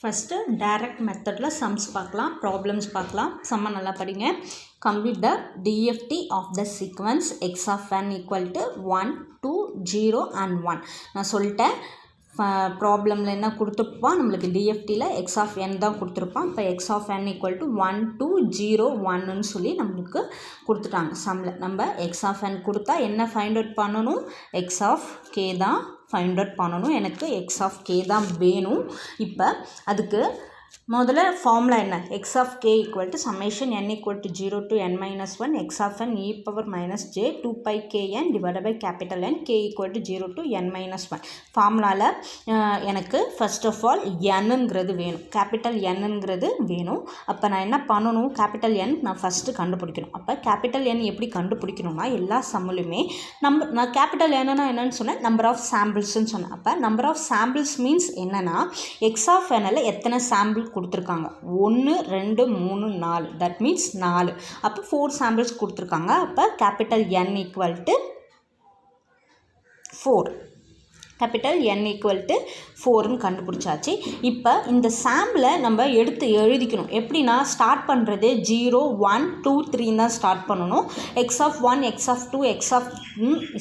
First direct மெத்தடில் sums பார்க்கலாம், problems பார்க்கலாம். சம்ம நல்லா படிங்க. Complete the DFT of the sequence x of n equal to 1, 2, 0 and 1. நான் சொல்லிட்டேன், ப்ராப்ளமில் என்ன கொடுத்துருப்பான், நம்மளுக்கு டிஎஃப்டியில் எக்ஸ் ஆஃப் n தான் கொடுத்துருப்பான். இப்போ x of n equal to 1, 2, 0, 1ன்னு சொல்லி நம்மளுக்கு கொடுத்துட்டாங்க சம்மில். நம்ம எக்ஸ் ஆஃப் n கொடுத்தா என்ன ஃபைண்ட் அவுட் பண்ணணும், எக்ஸ் ஆஃப் k தான் ஃபைண்ட் அவுட் பண்ணணும். எனக்கு எக்ஸ் ஆஃப் k தான் வேணும். இப்போ அதுக்கு முதல்ல ஃபார்முலா என்ன, x of k equal to summation n equal to 0 to n minus 1 X of n e power minus j 2 pi kn divided by capital N k equal to 0 to n minus 1. ஃபார்முலாவில் எனக்கு first of all என்னங்கிறது வேணும், capital என்னங்கிறது வேணும். அப்போ நான் என்ன பண்ணணும், கேபிட்டல் N நான் ஃபஸ்ட்டு கண்டுபிடிக்கணும். அப்போ கேபிட்டல் N எப்படி கண்டுபிடிக்கணும்னா, எல்லா சம்மிலுமே நான் கேபிட்டல் என்னன்னு சொன்னேன், நம்பர் ஆஃப் சாம்பிள்ஸ்ன்னு சொன்னேன். அப்போ நம்பர் ஆஃப் சாம்பிள்ஸ் மீன்ஸ் என்னென்னா, எக்ஸ் ஆஃப் n எத்தனை சாம்பிள் கொடுத்துருக்காங்க, 1, 2, 3, 4, தட் மீன்ஸ் 4. அப்போ 4 சாம்பிள்ஸ் கொடுத்துருக்காங்க. அப்போ capital N equal to 4, capital N equal to 4ன்னு கண்டுபிடிச்சாச்சு. இப்போ இந்த சாம்பிளை நம்ம எடுத்து எழுதிக்கணும். எப்படின்னா, ஸ்டார்ட் பண்ணுறது 0, 1, 2, 3 தான் ஸ்டார்ட் பண்ணணும். X of 1, X of 2, X of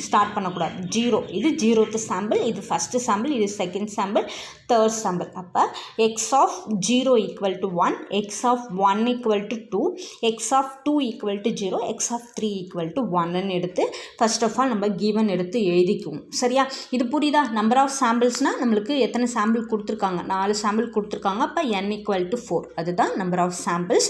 start பண்ணக்கூடாது. 0 இது 0th சாம்பிள், இது ஃபஸ்ட்டு சாம்பிள், இது செகண்ட் சாம்பிள், தேர்ட் சாம்பிள். அப்போ X of 0 equal to 1, X of 1 equal to 2, X of 2 equal to 0, X of 3 equal to 1ன்னு எடுத்து first of all நம்ம given எடுத்து எழுதிக்குவோம். சரியா, இது புரியுதா? நம்பர் ஆஃப் சாம்பிள்ஸ்னால் நம்மளுக்கு எத்தனை சாம்பிள் கொடுத்துருக்காங்க, 4 சாம்பிள் கொடுத்துருக்காங்க. அப்போ n ஈக்குவல் டு 4, அதுதான் நம்பர் ஆஃப் சாம்பிள்ஸ்.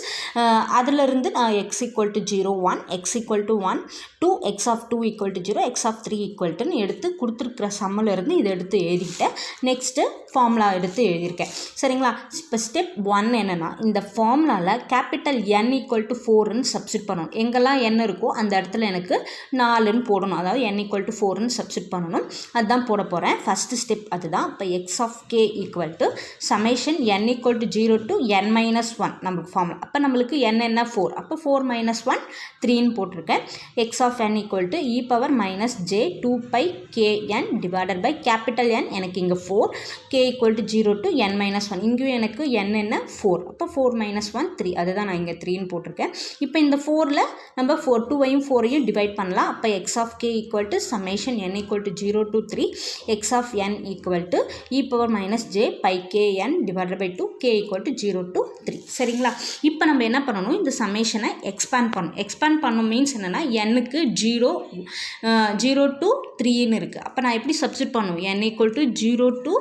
அதிலிருந்து நான் X equal to 0, 1, X equal to 1, 2, X of 2 equal to 0, X of 3 equal டுன்னு எடுத்து கொடுத்துருக்குற சம்மிலிருந்து இதை எடுத்து எழுதிக்கிட்டேன். நெக்ஸ்ட்டு ஃபார்முலா எடுத்து எழுதியிருக்கேன். சரிங்களா, இப்போ ஸ்டெப் 1 என்னென்னா, இந்த ஃபார்முலாவில் கேபிட்டல் N ஈக்குவல் டு 4ன்னு சப்ஸ்டிட் பண்ணணும். எங்கெல்லாம் n இருக்கோ அந்த இடத்துல எனக்கு 4ன்னு போடணும். அதாவது n ஈக்குவல் டு 4ன்னு சப்ஸ்டிட் பண்ணணும். அதுதான் போட போகிறேன். ஃபஸ்ட்டு ஸ்டெப் அதுதான். இப்போ x of k equal to summation n equal to 0 to n minus 1 நம்மளுக்கு ஃபார்முலா. அப்போ நம்மளுக்கு n என்ன 4, அப்போ 4 minus 1 3ன்னு போட்டிருக்கேன். X of n equal to e power minus j 2 pi kn divided by capital N, எனக்கு இங்கே 4, k equal to 0 to n minus 1, இங்கேயும் எனக்கு n என்ன 4, அப்போ 4 minus 1 3, அதுதான் நான் இங்கே 3ன்னு போட்டிருக்கேன். இப்போ இந்த 4ல் நம்ம 2ஐயும் 4ஐயும் டிவைட் பண்ணலாம். அப்போ X of k equal to summation n equal to 0 to 3 x of n equal to e power minus j pi kn divided by 2 k equal to 0 to 3. சரிங்களா, இப்போ நம்ம என்ன பண்ணணும், இந்த சமேஷனை எக்ஸ்பேண்ட் பண்ணணும். எக்ஸ்பேண்ட் பண்ணணும் மீன்ஸ் என்னென்னா, n-க்கு 0 to 3ன்னு இருக்குது. அப்போ நான் எப்படி சப்ஸ்டிட் பண்ணுவோம், n ஈக்குவல் டு 0 to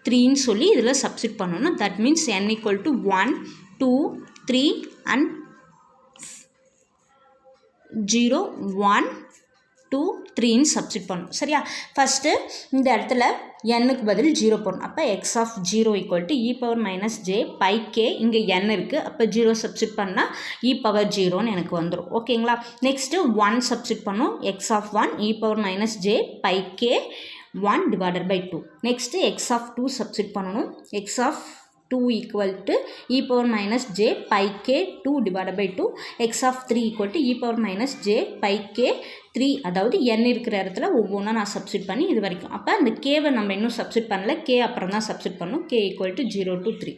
3ன்னு சொல்லி இதில் சப்ஸ்டிட் பண்ணணும். That means n equal to 1, 2, 3 and 0, 1, 2, 3ன்னு சப்ஸ்டிட் பண்ணணும். சரியா, ஃபஸ்ட்டு இந்த இடத்துல n-க்கு பதில் 0 போடணும். அப்போ X of 0 equal to e power minus j pi k, இங்கே n இருக்குது. அப்போ 0 சப்ஸ்டிட் பண்ணால் இ பவர் 0ன்னு எனக்கு வந்துடும். ஓகேங்களா, நெக்ஸ்ட்டு 1 சப்ஸ்டிட் பண்ணும். X of 1 e power minus j pi k 1 divided by 2. next x of 2 substitute பண்ணனும். x of 2 equal to e power minus j pi k 2 divided by 2. x of 3 equal to e power minus j pi k 3. அதாவது n இருக்கிற இடத்துல ஒவ்வொன்றா நான் substitute பண்ணி இது வரைக்கும். அப்போ அந்த k-வை நம்ம இன்னும் சப்ஸ்டிட் பண்ணல, k அப்புறம் தான் சப்ஸ்டிட் பண்ணணும். k equal to 0 to 3.